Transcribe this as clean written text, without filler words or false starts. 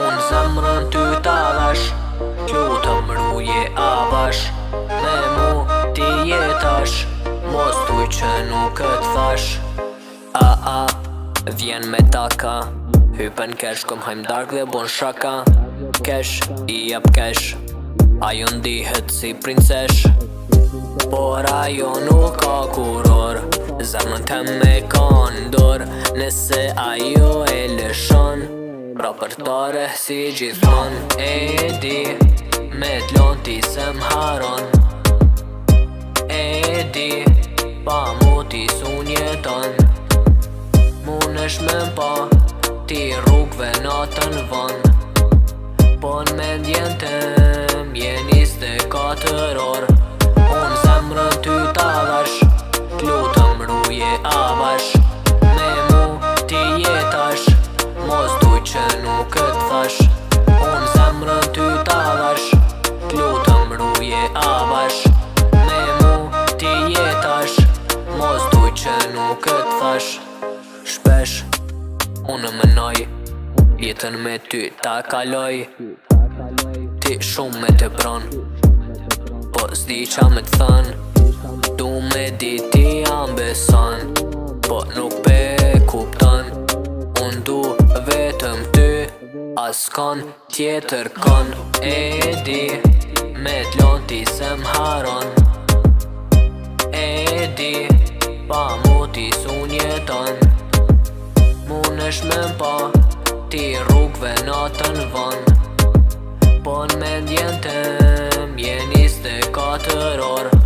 Unë zemrën ty ta dhash, lutem ruje avash. Me mu ti jetash, mos tuj që nuk të thash. Vjen me taka, hypen kesh, kom hajm dark dhe bon shaka. Kesh, I jap kesh, ajo ndihet si princesh. Por ajo nuk ka kuror, zemrën tem me ka ndor. Nëse ajo e lëshon, pra për tare si gjithmon. E di, me t'lon ti se m'haron. E di, pa mu ti sun jeton. Munesh me m'pa, ti rrugve natën von. Po n'mendjen tem, je 24 orë. Unë zemrën ty ta dhash, t'lutem ruje avash. Me mu ti jetash, mos tuj që nuk të thash. Unë zemrën ty ta dhash, t'lutem ruje avash. Me mu ti jetash, mos tuj që nuk të thash. Shpesh, unë menoj, jetën me ty ta kaloj. Ti shumë me të pron, po s'di qa me t'thën. Du me di ti jam beson, po nuk pe kupton. Unë du vetëm ty, as kon tjetër kon. E di, me t'lon ti se m'haron. E di, pa mu ti sun jeton. Munesh me m'pa, ti rrugve natën von. Po n'mendjen tem, je 24 orë.